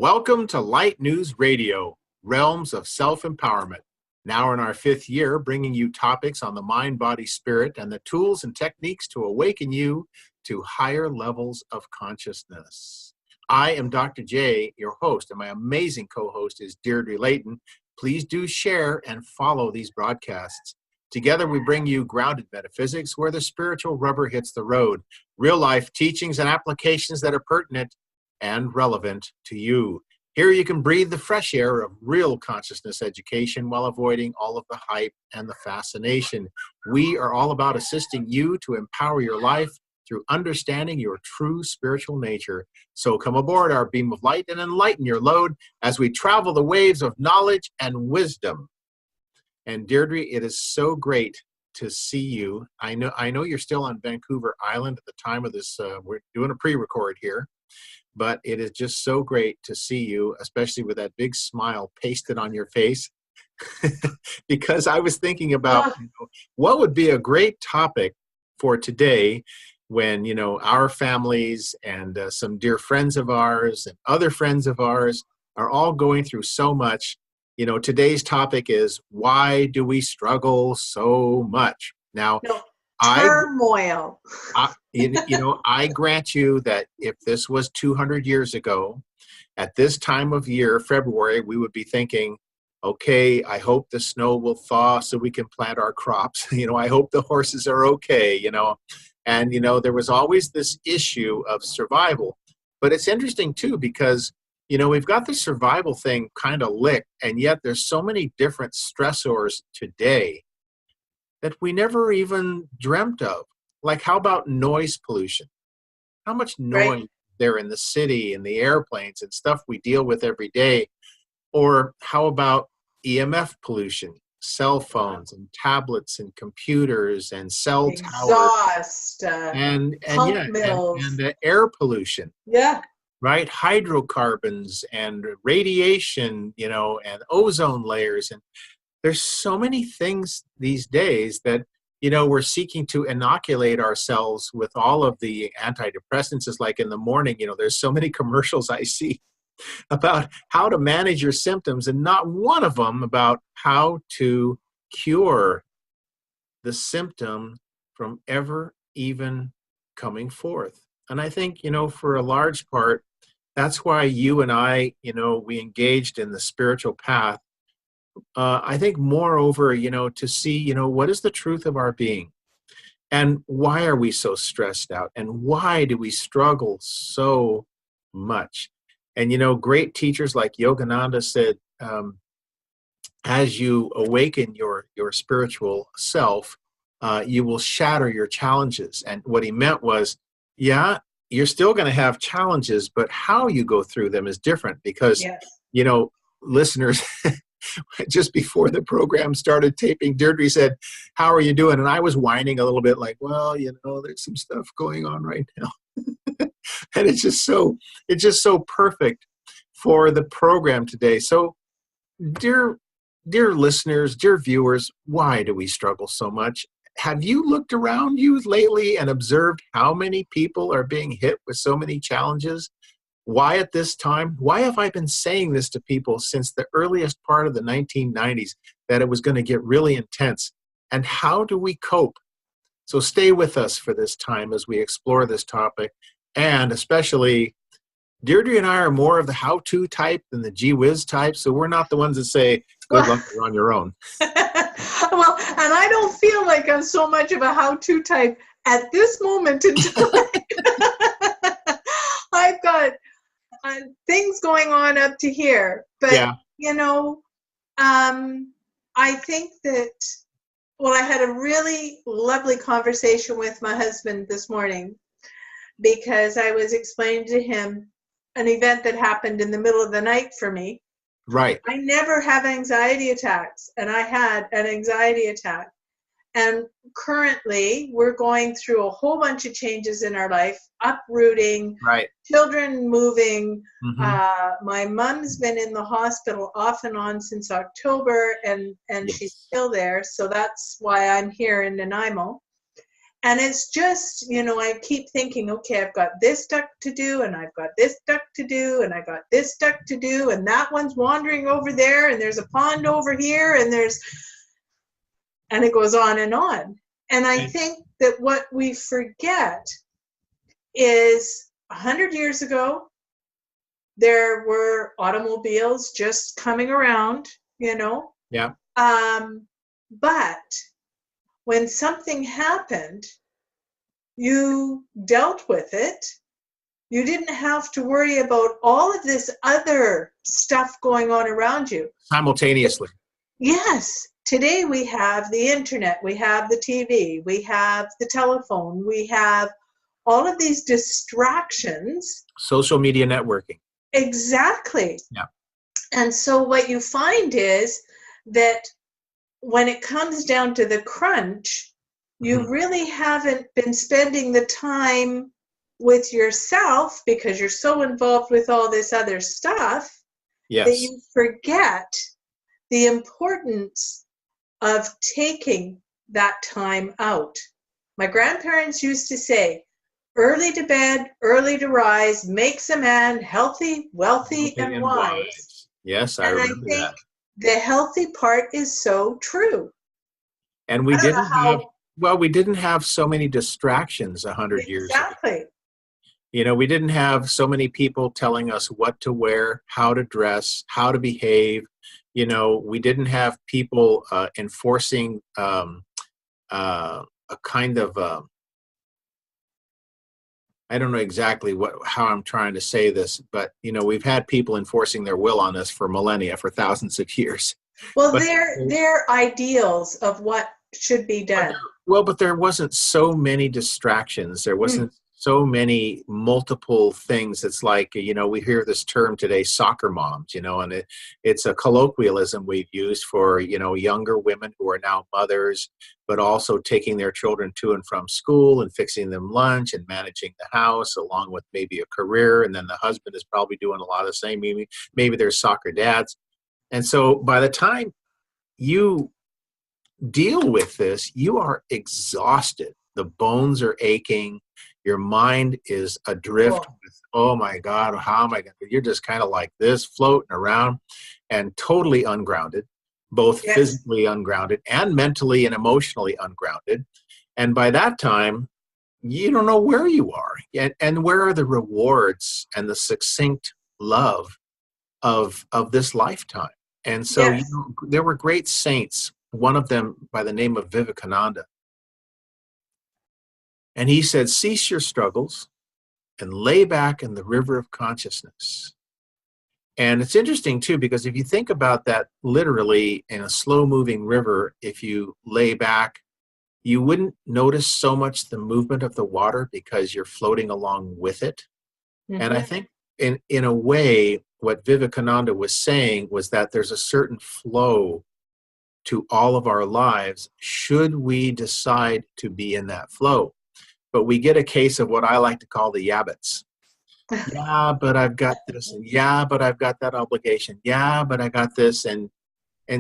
Welcome to Light News Radio, Realms of Self-Empowerment. Now in our 5th year, bringing you topics on the mind, body, spirit, and the tools and techniques to awaken you to higher levels of consciousness. I am Dr. J, your host, and my amazing co-host is Deirdre Layton. Please do share and follow these broadcasts. Together we bring you grounded metaphysics where the spiritual rubber hits the road, real-life teachings and applications that are pertinent and relevant to you. Here you can breathe the fresh air of real consciousness education while avoiding all of the hype and the fascination. We are all about assisting you to empower your life through understanding your true spiritual nature. So come aboard our beam of light and enlighten your load as we travel the waves of knowledge and wisdom. And Deirdre, it is so great to see you. I know you're still on Vancouver Island at the time of this. We're doing a pre-record here. But it is just so great to see you, especially with that big smile pasted on your face, because I was thinking about what would be a great topic for today when, our families and some dear friends of ours and other friends of ours are all going through so much. Today's topic is, why do we struggle so much? Now, turmoil. I grant you that if this was 200 years ago, at this time of year, February, we would be thinking, okay, I hope the snow will thaw so we can plant our crops. I hope the horses are okay, And, there was always this issue of survival. But it's interesting, too, because, we've got the survival thing kind of licked, and yet there's so many different stressors today that we never even dreamt of. Like, how about noise pollution? How much noise there in the city and the airplanes and stuff we deal with every day? Or how about EMF pollution? Cell phones and tablets and computers and cell towers. And air pollution. Yeah. Right? Hydrocarbons and radiation, and ozone layers. And there's so many things these days that, we're seeking to inoculate ourselves with all of the antidepressants. It's like in the morning, there's so many commercials I see about how to manage your symptoms, and not one of them about how to cure the symptom from ever even coming forth. And I think, for a large part, that's why you and I, we engaged in the spiritual path. I think moreover, to see, what is the truth of our being, and why are we so stressed out, and why do we struggle so much? And, great teachers like Yogananda said, as you awaken your spiritual self, you will shatter your challenges. And what he meant was, you're still going to have challenges, but how you go through them is different because, listeners, just before the program started taping, Deirdre said, "How are you doing?" And I was whining a little bit like, well, there's some stuff going on right now. And it's just so perfect for the program today. So dear listeners, dear viewers, why do we struggle so much? Have you looked around you lately and observed how many people are being hit with so many challenges? Why at this time? Why have I been saying this to people since the earliest part of the 1990s, that it was going to get really intense? And how do we cope? So stay with us for this time as we explore this topic. And especially, Deirdre and I are more of the how-to type than the gee whiz type. So we're not the ones that say, good luck, you're on your own. Well, and I don't feel like I'm so much of a how-to type at this moment in time. I've got things going on up to here, but I think that, I had a really lovely conversation with my husband this morning because I was explaining to him an event that happened in the middle of the night for me. Right. I never have anxiety attacks, and I had an anxiety attack. And currently, we're going through a whole bunch of changes in our life, uprooting, children moving. Mm-hmm. My mom's been in the hospital off and on since October, and she's still there. So that's why I'm here in Nanaimo. And it's just, I keep thinking, okay, I've got this duck to do, and I've got this duck to do, and I got this duck to do, and that one's wandering over there, and there's a pond over here, and it goes on and on. And I think that what we forget is 100 years ago, there were automobiles just coming around, Yeah. But when something happened, you dealt with it. You didn't have to worry about all of this other stuff going on around you. Simultaneously. Yes. Today we have the internet, we have the TV, we have the telephone, we have all of these distractions. Social media networking. Exactly. Yeah. And so what you find is that when it comes down to the crunch, you really haven't been spending the time with yourself because you're so involved with all this other stuff that you forget the importance of taking that time out. My grandparents used to say, early to bed, early to rise, makes a man healthy, wealthy, and wise. Yes, I remember that. And I think the healthy part is so true. And we didn't have so many distractions 100 years ago. Exactly. We didn't have so many people telling us what to wear, how to dress, how to behave. We didn't have people enforcing a kind of I don't know exactly how I'm trying to say this, but we've had people enforcing their will on us for millennia, for thousands of years. Well, they're ideals of what should be done. But there wasn't so many distractions. There wasn't so many multiple things. It's like, we hear this term today, soccer moms, and it's a colloquialism we've used for, younger women who are now mothers, but also taking their children to and from school and fixing them lunch and managing the house along with maybe a career. And then the husband is probably doing a lot of the same. Maybe there's soccer dads. And so by the time you deal with this, you are exhausted. The bones are aching. Your mind is adrift with, oh my God, how am I going to? You're just kind of like this, floating around and totally ungrounded, both physically ungrounded and mentally and emotionally ungrounded. And by that time, you don't know where you are and where are the rewards and the succinct love of this lifetime. And so there were great saints, one of them by the name of Vivekananda. And he said, cease your struggles and lay back in the river of consciousness. And it's interesting, too, because if you think about that literally in a slow-moving river, if you lay back, you wouldn't notice so much the movement of the water because you're floating along with it. Mm-hmm. And I think in a way, what Vivekananda was saying was that there's a certain flow to all of our lives should we decide to be in that flow. But we get a case of what I like to call the yabbits. Yeah, but I've got this. And yeah, but I've got that obligation. Yeah, but I got this. And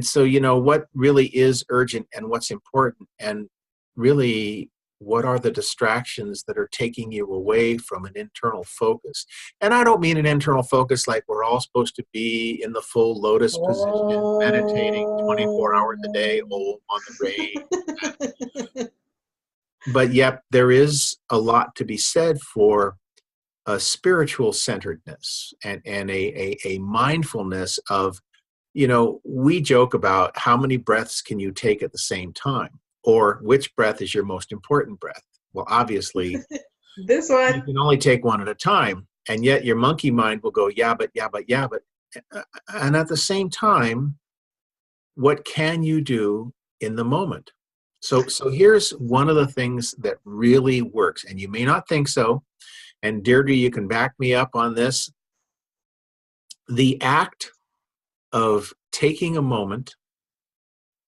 so, what really is urgent and what's important and really what are the distractions that are taking you away from an internal focus? And I don't mean an internal focus like we're all supposed to be in the full lotus position, meditating 24 hours a day, on the range. But yet there is a lot to be said for a spiritual centeredness and a mindfulness of, we joke about how many breaths can you take at the same time, or which breath is your most important breath. Well, obviously, this one you can only take one at a time, and yet your monkey mind will go, yeah, but. And at the same time, what can you do in the moment? So here's one of the things that really works, and you may not think so, and Deirdre, you can back me up on this. The act of taking a moment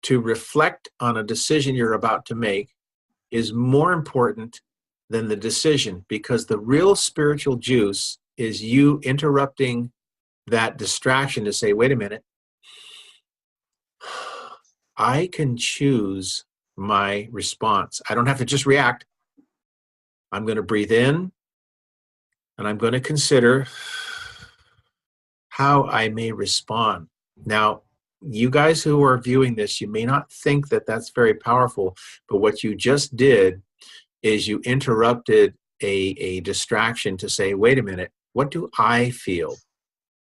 to reflect on a decision you're about to make is more important than the decision, because the real spiritual juice is you interrupting that distraction to say, wait a minute, I can choose my response. I don't have to just react. I'm going to breathe in, and I'm going to consider how I may respond. Now, you guys who are viewing this, you may not think that that's very powerful, but what you just did is you interrupted a distraction to say, wait a minute, what do I feel?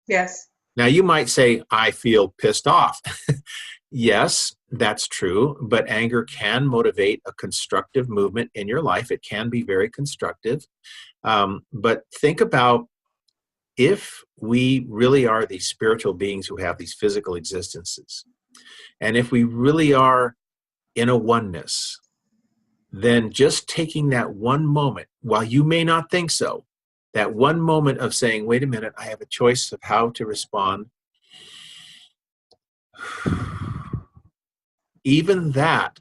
Yes. Now, you might say, I feel pissed off. Yes, that's true, but anger can motivate a constructive movement in your life. It can be very constructive. But think about, if we really are these spiritual beings who have these physical existences, and if we really are in a oneness, then just taking that one moment, while you may not think so, that one moment of saying, wait a minute, I have a choice of how to respond. Even that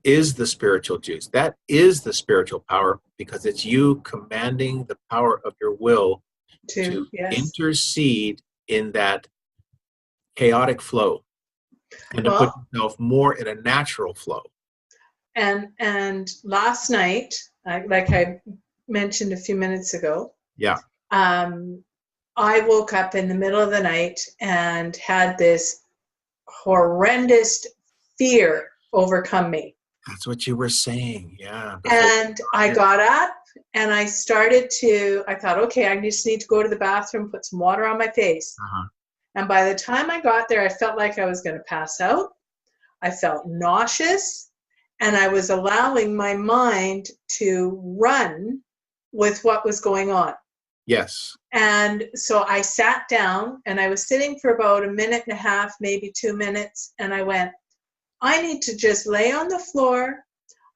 is the spiritual juice. That is the spiritual power, because it's you commanding the power of your will to Yes. intercede in that chaotic flow, and to put Well, yourself more in a natural flow. and last night, like I mentioned a few minutes ago, Yeah. I woke up in the middle of the night and had this horrendous fear overcome me. That's what you were saying. Yeah. And I got up and I thought, okay, I just need to go to the bathroom, put some water on my face. Uh-huh. And by the time I got there, I felt like I was going to pass out. I felt nauseous, and I was allowing my mind to run with what was going on. Yes. And so I sat down, and I was sitting for about a minute and a half, maybe 2 minutes, and I went, I need to just lay on the floor.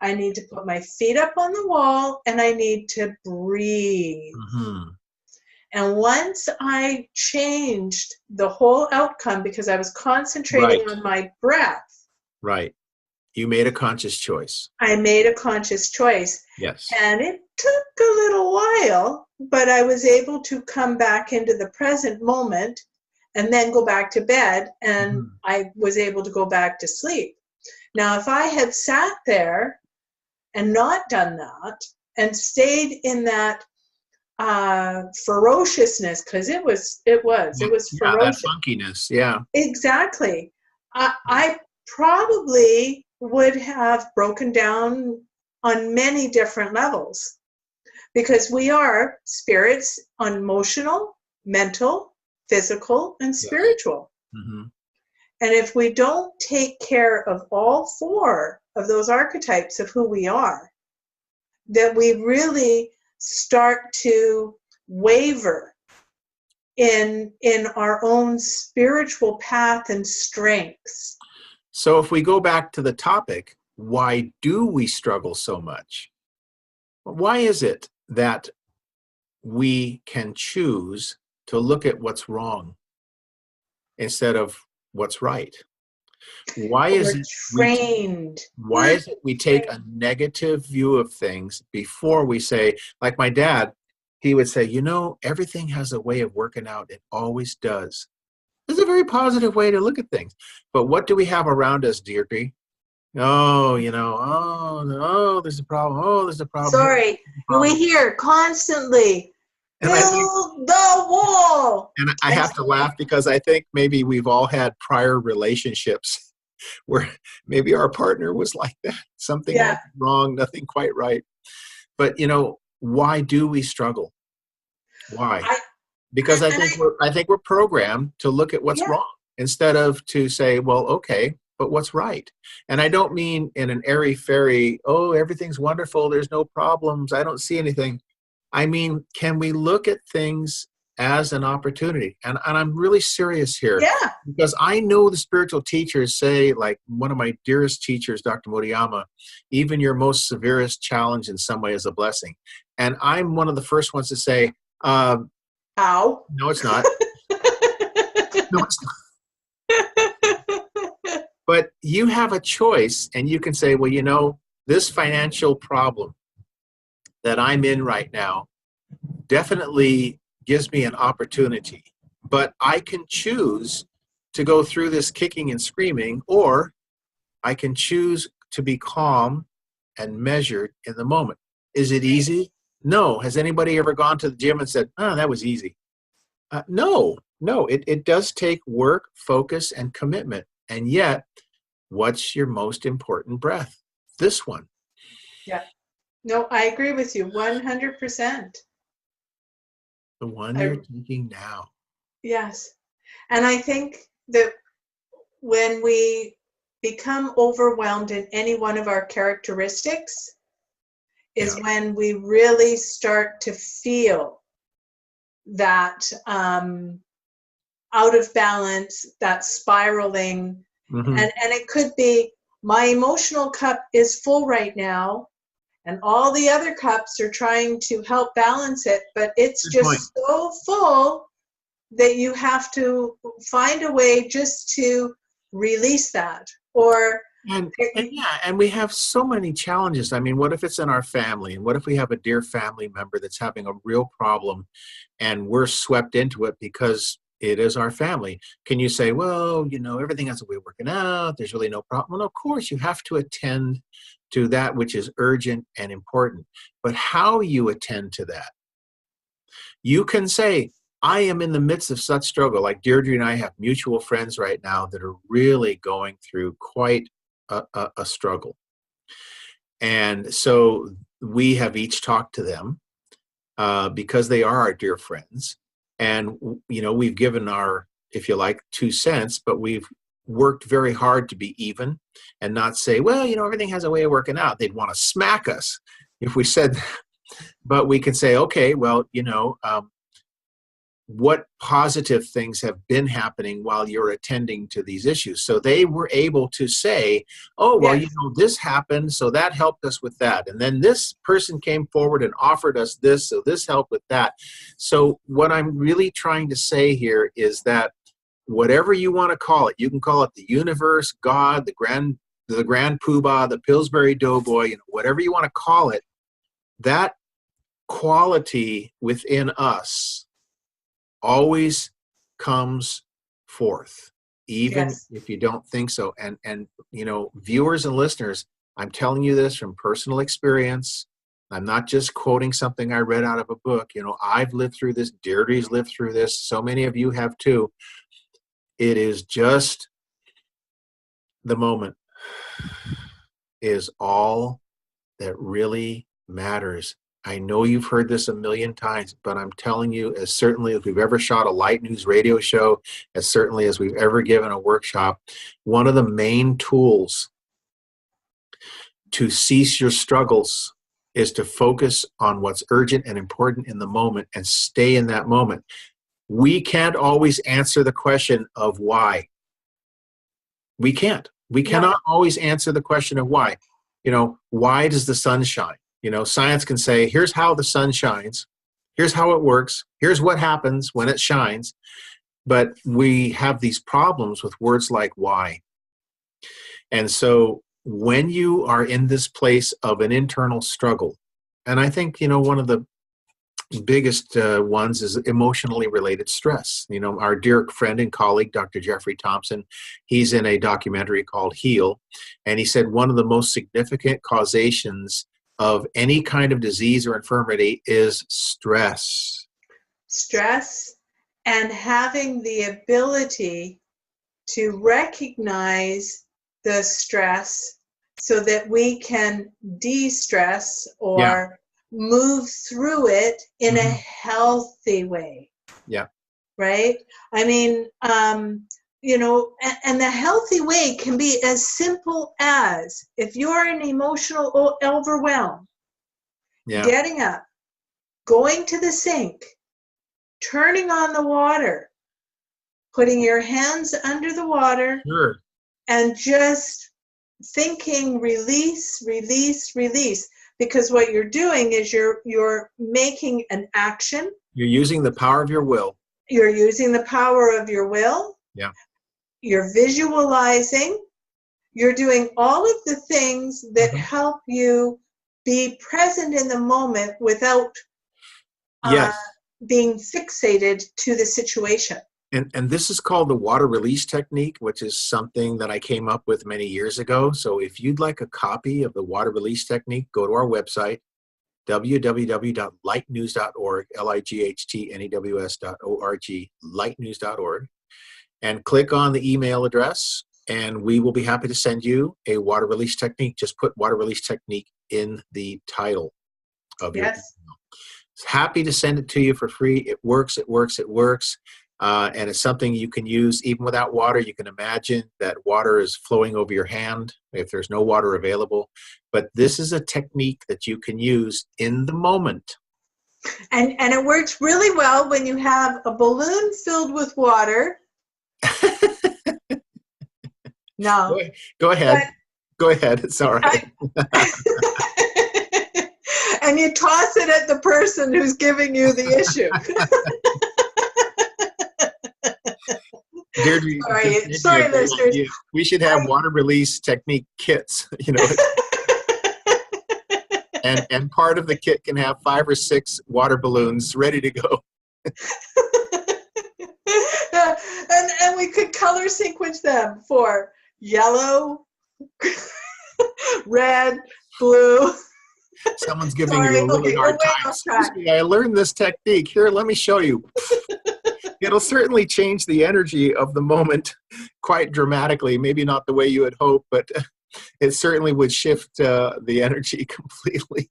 I need to put my feet up on the wall, and I need to breathe. Mm-hmm. And once I changed the whole outcome, because I was concentrating on my breath. Right. You made a conscious choice. I made a conscious choice. Yes. And it took a little while, but I was able to come back into the present moment and then go back to bed, and I was able to go back to sleep. Now, if I had sat there and not done that and stayed in that ferociousness, because it was ferocious. That funkiness. Yeah. Exactly. I probably would have broken down on many different levels, because we are spirits on emotional, mental, physical, and spiritual. Yes. Mm-hmm. And if we don't take care of all 4 of those archetypes of who we are, then we really start to waver in our own spiritual path and strengths. So if we go back to the topic, why do we struggle so much? Why is it that we can choose to look at what's wrong instead of what's right? Why is it trained? Why is it we take a negative view of things before we say, like my dad, he would say, everything has a way of working out. It always does. It's a very positive way to look at things. But what do we have around us, Deirdre? Oh, there's a problem. Oh, there's a problem. Sorry, we hear constantly, build the wall. And I have to laugh, because I think maybe we've all had prior relationships where maybe our partner was like that. Something went wrong, nothing quite right. But, why do we struggle? Why? Because I think we're programmed to look at what's wrong instead of to say, well, okay, but what's right? And I don't mean in an airy-fairy, oh, everything's wonderful, there's no problems, I don't see anything. I mean, can we look at things as an opportunity? And I'm really serious here. Yeah. Because I know the spiritual teachers say, like one of my dearest teachers, Dr. Murayama, even your most severest challenge in some way is a blessing. And I'm one of the first ones to say, How? No, it's not. No, it's not. But you have a choice, and you can say, well, this financial problem that I'm in right now definitely gives me an opportunity. But I can choose to go through this kicking and screaming, or I can choose to be calm and measured in the moment. Is it easy? No. Has anybody ever gone to the gym and said, oh, that was easy? No, no. It does take work, focus, and commitment. And yet, what's your most important breath? This one. Yeah. No, I agree with you 100%. The one you're taking now. Yes. And I think that when we become overwhelmed in any one of our characteristics is when we really start to feel that out of balance, that spiraling. Mm-hmm. And it could be, my emotional cup is full right now, and all the other cups are trying to help balance it, but it's just so full that you have to find a way just to release that. And we have so many challenges. I mean, what if it's in our family? And what if we have a dear family member that's having a real problem and we're swept into it because it is our family? Can you say, well, everything has a way of working out. There's really no problem. Well, of course, you have to attend to that which is urgent and important. But how you attend to that? You can say, I am in the midst of such struggle. Like Deirdre and I have mutual friends right now that are really going through quite a struggle. And so we have each talked to them because they are our dear friends. And, we've given our, if you like, 2 cents, but we've worked very hard to be even and not say, well, everything has a way of working out. They'd want to smack us if we said that. But we can say, okay, well, what positive things have been happening while you're attending to these issues? So they were able to say, oh, well, this happened, so that helped us with that. And then this person came forward and offered us this, so this helped with that. So what I'm really trying to say here is that whatever you want to call it, you can call it the universe, God, the grand poobah, the Pillsbury Doughboy, whatever you want to call it, that quality within us always comes forth, even if you don't think so. And viewers and listeners, I'm telling you this from personal experience. I'm not just quoting something I read out of a book. I've lived through this. Deirdre's lived through this. So many of you have too. It is just the moment is all that really matters. I know you've heard this a million times, but I'm telling you, as certainly as we've ever shot a light news radio show, as certainly as we've ever given a workshop, one of the main tools to cease your struggles is to focus on what's urgent and important in the moment and stay in that moment. We can't always answer the question of why. We can't. We cannot always answer the question of why. Why does the sun shine? Science can say, here's how the sun shines. Here's how it works. Here's what happens when it shines. But we have these problems with words like why. And so when you are in this place of an internal struggle, and I think, one of the biggest ones is emotionally related stress. Our dear friend and colleague, Dr. Jeffrey Thompson, he's in a documentary called Heal. And he said one of the most significant causations of any kind of disease or infirmity is stress. Stress, and having the ability to recognize the stress so that we can de-stress or move through it in a healthy way. Yeah. Right? I mean, and the healthy way can be as simple as, if you're in emotional overwhelm, getting up, going to the sink, turning on the water, putting your hands under the water, and just thinking release, release, release. Because what you're doing is you're making an action. You're using the power of your will. You're using the power of your will. Yeah. You're visualizing. You're doing all of the things that help you be present in the moment without being fixated to the situation. And this is called the water release technique, which is something that I came up with many years ago. So if you'd like a copy of the water release technique, go to our website, www.lightnews.org, lightnews.org, lightnews.org, and click on the email address, and we will be happy to send you a water release technique. Just put water release technique in the title of your email. Happy to send it to you for free. It works, it works, it works. And it's something you can use even without water. You can imagine that water is flowing over your hand if there's no water available. But this is a technique that you can use in the moment. And it works really well when you have a balloon filled with water. No. Go ahead. Go ahead. It's all right. And you toss it at the person who's giving you the issue. Deirdre, sorry, listeners. We should have water release technique kits, and part of the kit can have 5 or 6 water balloons ready to go. And we could color sequence them for yellow, red, blue. Someone's giving you a really hard time. Excuse me, I learned this technique. Here, let me show you. It'll certainly change the energy of the moment quite dramatically. Maybe not the way you had hoped, but it certainly would shift the energy completely.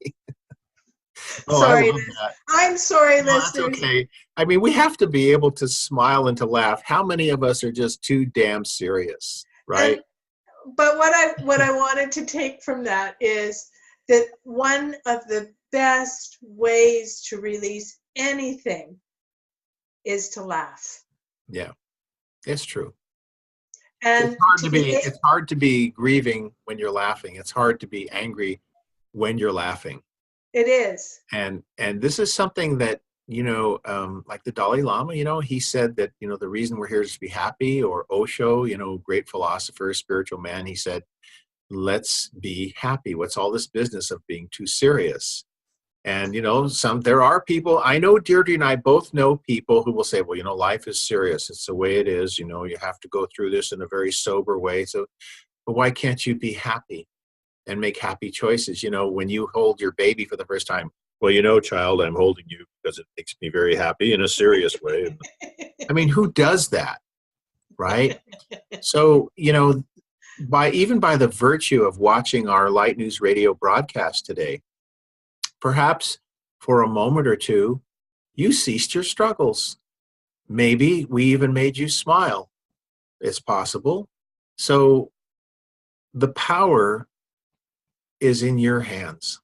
Sorry, I'm sorry, listeners. That's okay. I mean, we have to be able to smile and to laugh. How many of us are just too damn serious, right? But what I wanted to take from that is that one of the best ways to release anything is to laugh. Yeah, it's true. And it's hard to be grieving when you're laughing. It's hard to be angry when you're laughing. It is. And this is something that, like the Dalai Lama, he said that, the reason we're here is to be happy, or Osho, great philosopher, spiritual man, he said, let's be happy. What's all this business of being too serious? And, there are people, I know Deirdre and I both know people who will say, well, life is serious. It's the way it is. You have to go through this in a very sober way. So, but why can't you be happy and make happy choices? When you hold your baby for the first time, well, child, I'm holding you because it makes me very happy in a serious way. I mean, who does that? Right? So, by the virtue of watching our Light News Radio broadcast today, perhaps for a moment or two, you ceased your struggles. Maybe we even made you smile. It's possible. So the power is in your hands.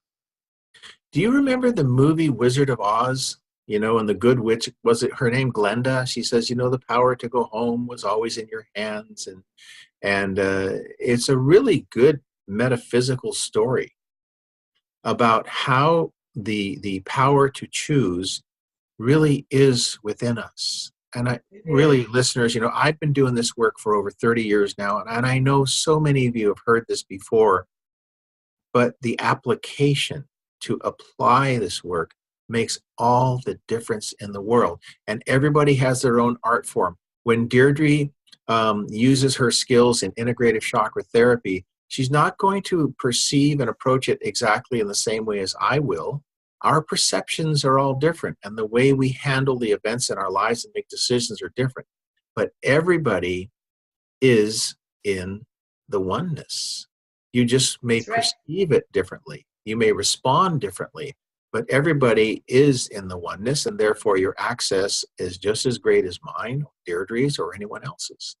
Do you remember the movie Wizard of Oz? And the good witch, was it her name Glenda? She says, the power to go home was always in your hands. And it's a really good metaphysical story about how the power to choose really is within us. And listeners, I've been doing this work for over 30 years now, and I know so many of you have heard this before, but the application to apply this work makes all the difference in the world. And everybody has their own art form. When Deirdre uses her skills in integrative chakra therapy, she's not going to perceive and approach it exactly in the same way as I will. Our perceptions are all different, and the way we handle the events in our lives and make decisions are different. But everybody is in the oneness. You just may perceive it differently. You may respond differently, but everybody is in the oneness, and therefore your access is just as great as mine, Deirdre's, or anyone else's.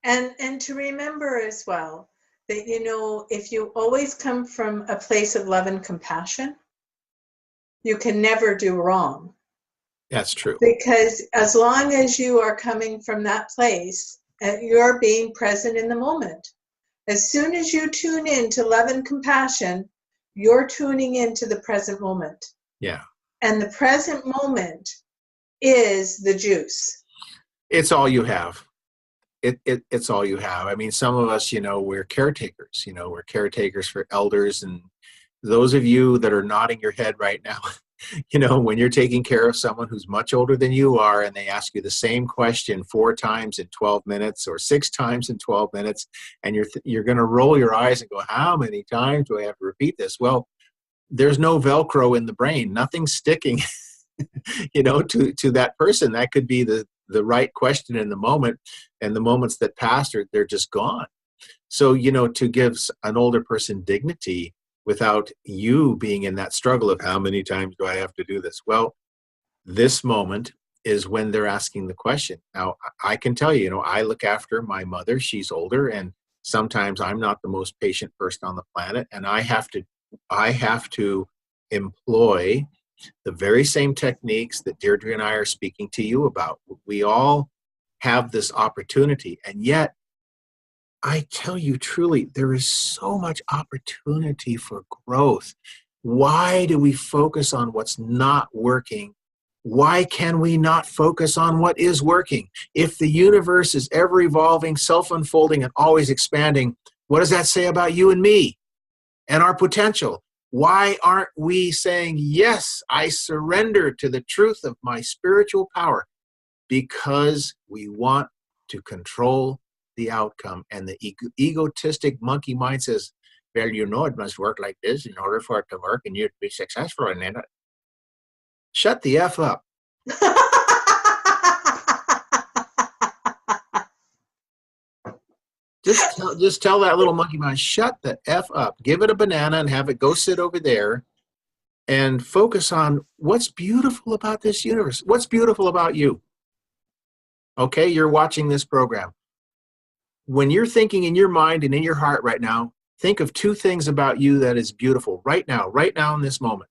And to remember as well that, if you always come from a place of love and compassion, you can never do wrong. That's true. Because as long as you are coming from that place, you're being present in the moment. As soon as you tune in to love and compassion, you're tuning into the present moment. Yeah. And the present moment is the juice. It's all you have. It's all you have. I mean, some of us, we're caretakers. We're caretakers for elders. And those of you that are nodding your head right now, when you're taking care of someone who's much older than you are, and they ask you the same question 4 times in 12 minutes or 6 times in 12 minutes, and you're going to roll your eyes and go, how many times do I have to repeat this? Well, there's no Velcro in the brain, nothing sticking, to that person. That could be the right question in the moment, and the moments that pass, they're just gone. So, to give an older person dignity without you being in that struggle of how many times do I have to do this? Well, this moment is when they're asking the question. Now, I can tell you, I look after my mother. She's older, and sometimes I'm not the most patient person on the planet, and I have to employ the very same techniques that Deirdre and I are speaking to you about. We all have this opportunity, and yet I tell you truly, there is so much opportunity for growth. Why do we focus on what's not working? Why can we not focus on what is working? If the universe is ever evolving, self-unfolding, and always expanding, what does that say about you and me and our potential? Why aren't we saying, yes, I surrender to the truth of my spiritual power? Because we want to control the outcome. And the egotistic monkey mind says, well, it must work like this in order for it to work and you'd be successful in it. Shut the F up. Just tell that little monkey mind, shut the F up. Give it a banana and have it go sit over there and focus on what's beautiful about this universe. What's beautiful about you? Okay, you're watching this program. When you're thinking in your mind and in your heart right now, think of two things about you that is beautiful right now in this moment.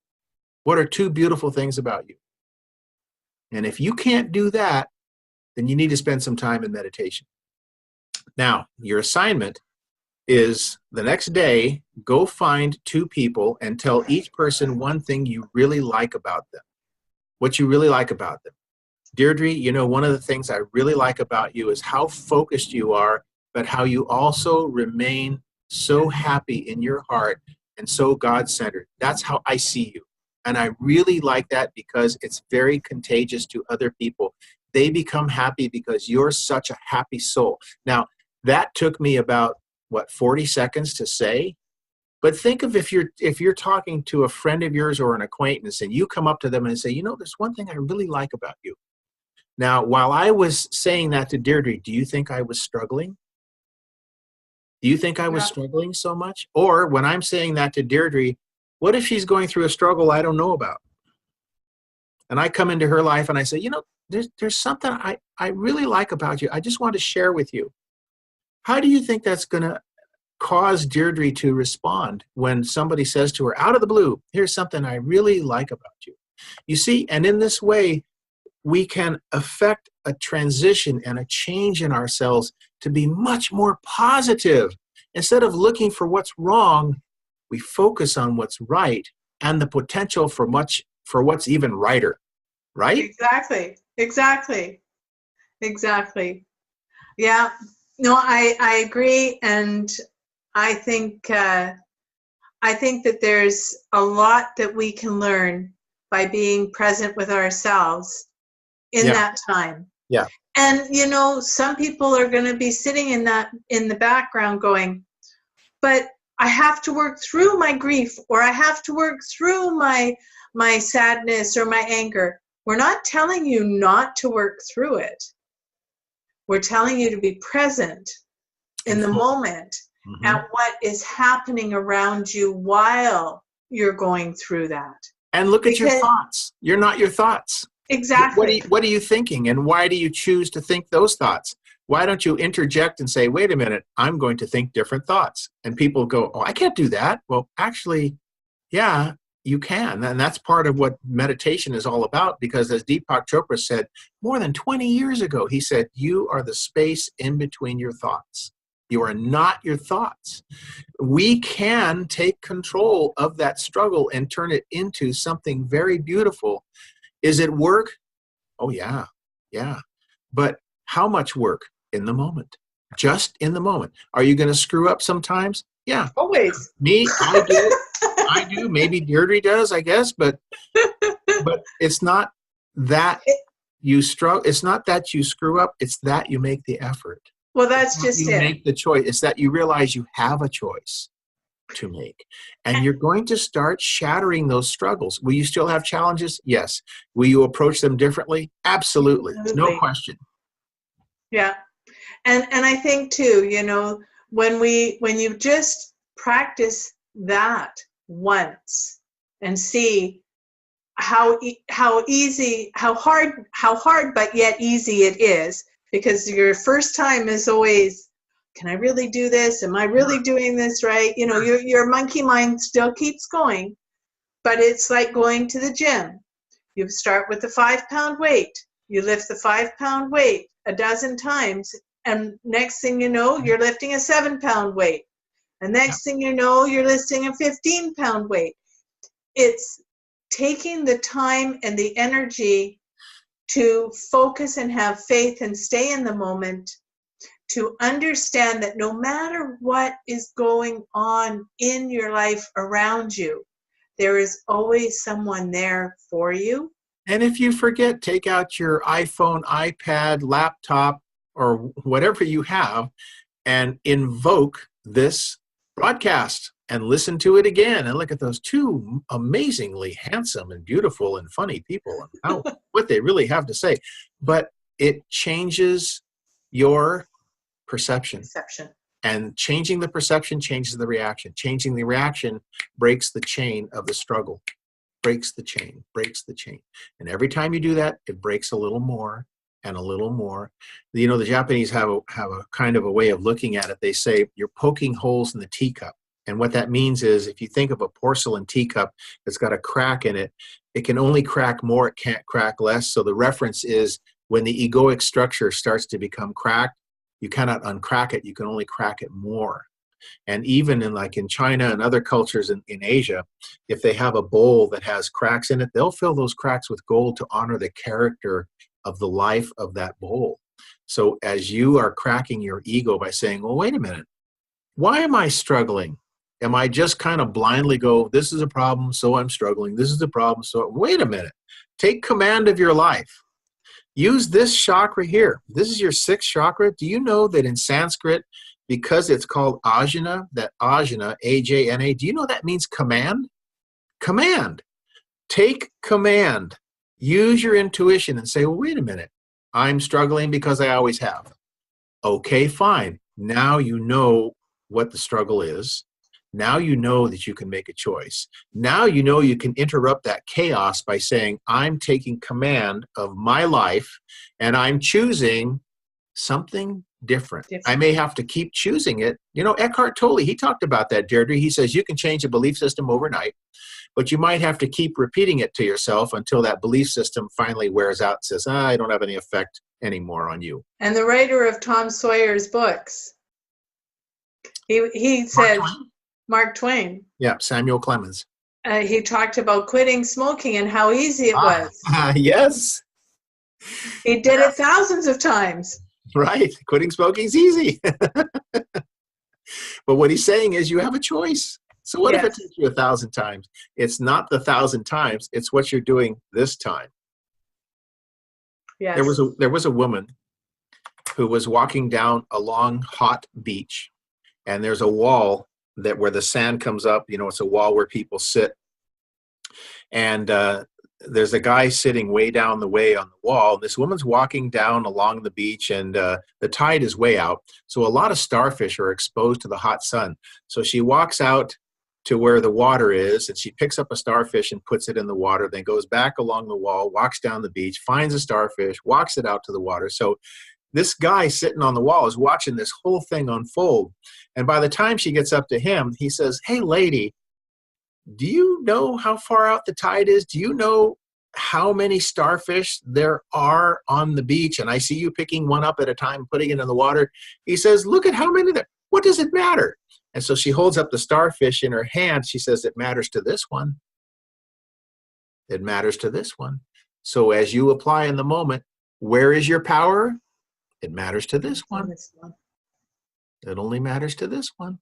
What are two beautiful things about you? And if you can't do that, then you need to spend some time in meditation. Now, your assignment is the next day, go find two people and tell each person one thing you really like about them. What you really like about them. Deirdre, one of the things I really like about you is how focused you are, but how you also remain so happy in your heart and so God-centered. That's how I see you. And I really like that because it's very contagious to other people. They become happy because you're such a happy soul. Now, that took me about, 40 seconds to say? But think of if you're talking to a friend of yours or an acquaintance and you come up to them and say, there's one thing I really like about you. Now, while I was saying that to Deirdre, do you think I was struggling? Do you think I was struggling so much? Or when I'm saying that to Deirdre, what if she's going through a struggle I don't know about? And I come into her life and I say, there's something I really like about you. I just want to share with you. How do you think that's going to cause Deirdre to respond when somebody says to her out of the blue, here's something I really like about you? You see, and in this way, we can affect a transition and a change in ourselves to be much more positive. Instead of looking for what's wrong, we focus on what's right and the potential for what's even righter, right? Exactly. Yeah, no, I agree. And I think that there's a lot that we can learn by being present with ourselves in that time. Yeah. And, some people are going to be sitting in the background going, but I have to work through my grief, or I have to work through my sadness or my anger. We're not telling you not to work through it. We're telling you to be present in the moment at what is happening around you while you're going through that. And look at your thoughts. You're not your thoughts. Exactly. What are you thinking, and why do you choose to think those thoughts? Why don't you interject and say, wait a minute, I'm going to think different thoughts? And people go, oh, I can't do that. Well, actually, yeah, you can. And that's part of what meditation is all about, because as Deepak Chopra said more than 20 years ago, he said, you are the space in between your thoughts. You are not your thoughts. We can take control of that struggle and turn it into something very beautiful. Is it work? Oh, yeah. But how much work? In the moment. Just in the moment. Are you going to screw up sometimes? Yeah. Always. Me, I do. I do. Maybe Deirdre does, I guess. But it's not that you struggle. It's not that you screw up. It's that you make the effort. Well, that's just it. You make the choice. It's that you realize you have a choice. to make. And you're going to start shattering those struggles. Will you still have challenges? Yes. Will you approach them differently? Absolutely. No question. Yeah. And I think too, you know, when you just practice that once and see how easy, how hard, but yet easy it is, because your first time is always, can I really do this? Am I really doing this right? You know, your monkey mind still keeps going, but it's like going to the gym. You start with the 5-pound weight. You lift the 5-pound weight a dozen times, and next thing you know, you're lifting a 7-pound weight. And next thing you know, you're lifting a 15-pound weight. It's taking the time and the energy to focus and have faith and stay in the moment, to understand that no matter what is going on in your life around you, there is always someone there for you. And if you forget, take out your iPhone, iPad, laptop, or whatever you have and invoke this broadcast and listen to it again and look at those two amazingly handsome and beautiful and funny people and what they really have to say. But it changes your perception. And changing the perception changes the reaction. Changing the reaction breaks the chain of the struggle. Breaks the chain. And every time you do that, it breaks a little more and a little more. You know, the Japanese have a kind of a way of looking at it. They say you're poking holes in the teacup. And what that means is, if you think of a porcelain teacup that's got a crack in it, it can only crack more, it can't crack less. So the reference is, when the egoic structure starts to become cracked, you cannot uncrack it, you can only crack it more. And even in China and other cultures in Asia, if they have a bowl that has cracks in it, they'll fill those cracks with gold to honor the character of the life of that bowl. So as you are cracking your ego by saying, well, wait a minute, why am I struggling? Am I just kind of blindly go, this is a problem, so I'm struggling. This is a problem, so wait a minute. Take command of your life. Use this chakra here. This is your 6th chakra. Do you know that in Sanskrit, because it's called ajna, that ajna, A-J-N-A, do you know that means command? Command. Take command. Use your intuition and say, well, wait a minute. I'm struggling because I always have. Okay, fine. Now you know what the struggle is. Now you know that you can make a choice. Now you know you can interrupt that chaos by saying, I'm taking command of my life and I'm choosing something different. I may have to keep choosing it. You know, Eckhart Tolle, he talked about that, Deirdre. He says you can change a belief system overnight, but you might have to keep repeating it to yourself until that belief system finally wears out and says, I don't have any effect anymore on you. And the writer of Tom Sawyer's books, he said, Mark Twain. Yeah, Samuel Clemens. He talked about quitting smoking and how easy it was. Yes. He did it thousands of times. Right. Quitting smoking is easy. But what he's saying is you have a choice. So what if it takes you 1,000 times? It's not the 1,000 times. It's what you're doing this time. Yes. There was a woman who was walking down a long, hot beach, and there's a wall where the sand comes up. You know, it's a wall where people sit. And there's a guy sitting way down the way on the wall. This woman's walking down along the beach, and the tide is way out. So a lot of starfish are exposed to the hot sun. So she walks out to where the water is, and she picks up a starfish and puts it in the water, then goes back along the wall, walks down the beach, finds a starfish, walks it out to the water. So this guy sitting on the wall is watching this whole thing unfold. And by the time she gets up to him, he says, hey, lady, do you know how far out the tide is? Do you know how many starfish there are on the beach? And I see you picking one up at a time, putting it in the water. He says, look at how many there. What does it matter? And so she holds up the starfish in her hand. She says, it matters to this one. It matters to this one. So as you apply in the moment, where is your power? It matters to this one. It only matters to this one.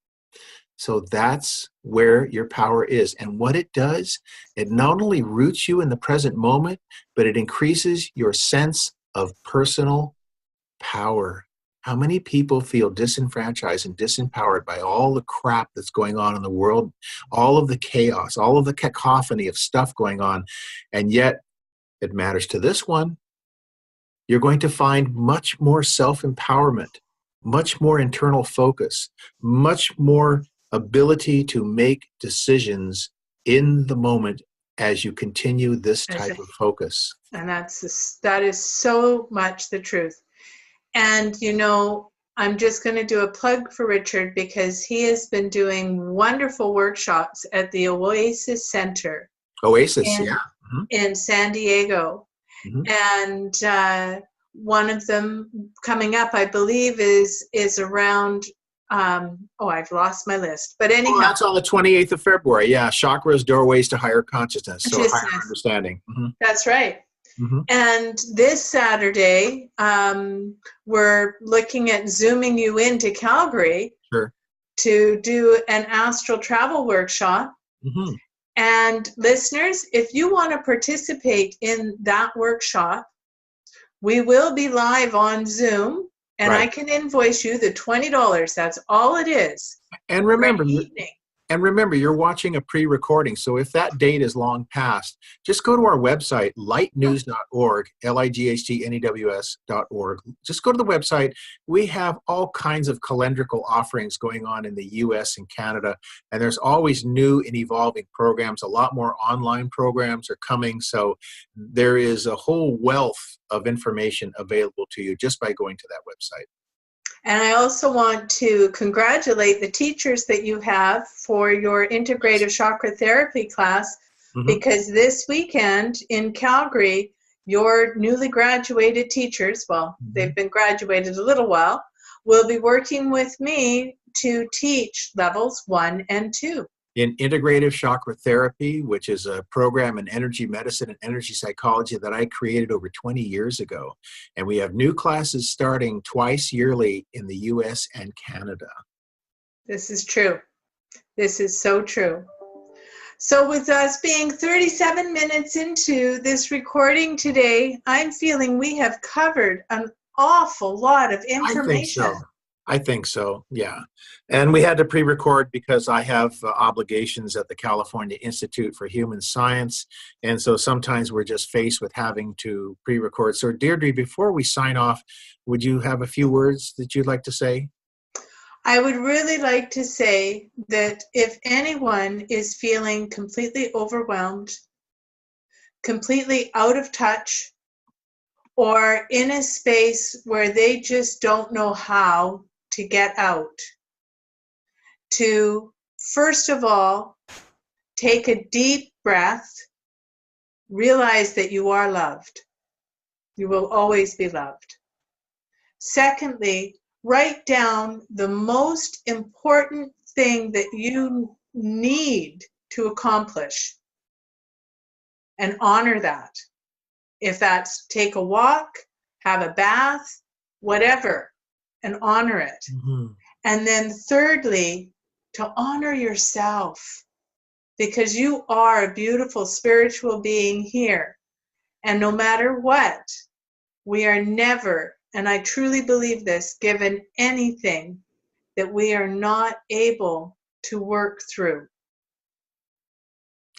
So that's where your power is. And what it does, it not only roots you in the present moment, but it increases your sense of personal power. How many people feel disenfranchised and disempowered by all the crap that's going on in the world, all of the chaos, all of the cacophony of stuff going on, and yet it matters to this one. You're going to find much more self-empowerment, much more internal focus, much more ability to make decisions in the moment as you continue this type of focus. And that is so much the truth. And, you know, I'm just going to do a plug for Richard because he has been doing wonderful workshops at the Oasis Center. Oasis, in San Diego. And one of them coming up, I believe, is around, I've lost my list. But anyhow. That's on the 28th of February. Yeah, Chakras, Doorways to Higher Consciousness. So higher understanding. That's right. And this Saturday, we're looking at Zooming you into Calgary to do an astral travel workshop. And listeners, if you want to participate in that workshop, we will be live on Zoom, and I can invoice you the $20. That's all it is. And remember, you're watching a pre-recording. So if that date is long past, just go to our website, lightnews.org, lightnews.org. Just go to the website. We have all kinds of calendrical offerings going on in the U.S. and Canada, and there's always new and evolving programs. A lot more online programs are coming. So there is a whole wealth of information available to you just by going to that website. And I also want to congratulate the teachers that you have for your integrative chakra therapy class, because this weekend in Calgary, your newly graduated teachers, they've been graduated a little while, will be working with me to teach levels 1 and 2. In integrative chakra therapy, which is a program in energy medicine and energy psychology that I created over 20 years ago. And we have new classes starting twice yearly in the US and Canada. This is true. This is so true. So with us being 37 minutes into this recording today, I'm feeling we have covered an awful lot of information. I think so, yeah. And we had to pre-record because I have obligations at the California Institute for Human Science. And so sometimes we're just faced with having to pre-record. So Deirdre, before we sign off, would you have a few words that you'd like to say? I would really like to say that if anyone is feeling completely overwhelmed, completely out of touch, or in a space where they just don't know how to get out, to first of all, take a deep breath, realize that you are loved. You will always be loved. Secondly, write down the most important thing that you need to accomplish and honor that. If that's take a walk, have a bath, whatever, and honor it. And then thirdly, to honor yourself, because you are a beautiful spiritual being here. And no matter what, we are never, and I truly believe this, given anything that we are not able to work through.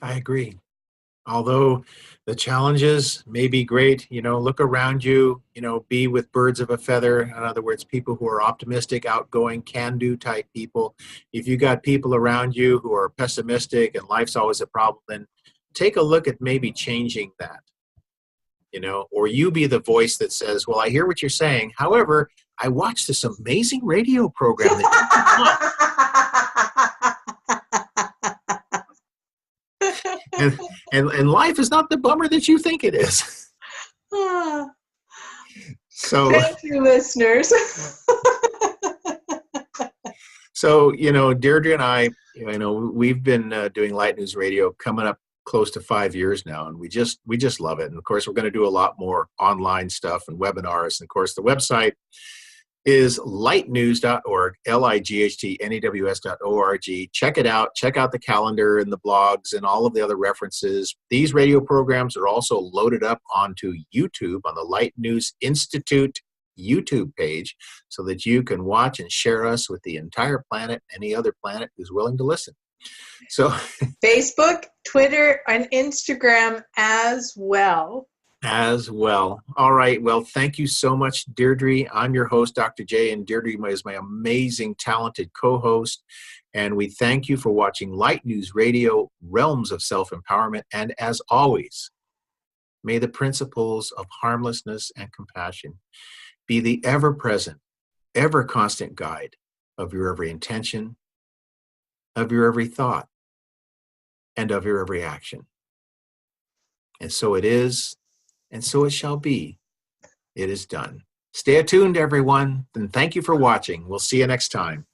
I agree. Although the challenges may be great, look around you, be with birds of a feather. In other words, people who are optimistic, outgoing, can-do type people. If you got people around you who are pessimistic and life's always a problem, then take a look at maybe changing that, or you be the voice that says, well, I hear what you're saying. However, I watched this amazing radio program that and life is not the bummer that you think it is. So thank you, listeners. So, Deirdre and I, we've been doing Light News Radio coming up close to 5 years now, and we just love it. And of course, we're going to do a lot more online stuff and webinars. And of course, the website is lightnews.org, lightnews.org. Check it out. Check out the calendar and the blogs and all of the other references. These radio programs are also loaded up onto YouTube on the Light News Institute YouTube page so that you can watch and share us with the entire planet, any other planet who's willing to listen. So Facebook, Twitter, and Instagram as well. All right. Well, thank you so much, Deirdre. I'm your host, Dr. J, and Deirdre is my amazing, talented co-host. And we thank you for watching Light News Radio, Realms of Self-Empowerment. And as always, may the principles of harmlessness and compassion be the ever-present, ever-constant guide of your every intention, of your every thought, and of your every action. And so it is, and so it shall be. It is done. Stay attuned, everyone, and thank you for watching. We'll see you next time.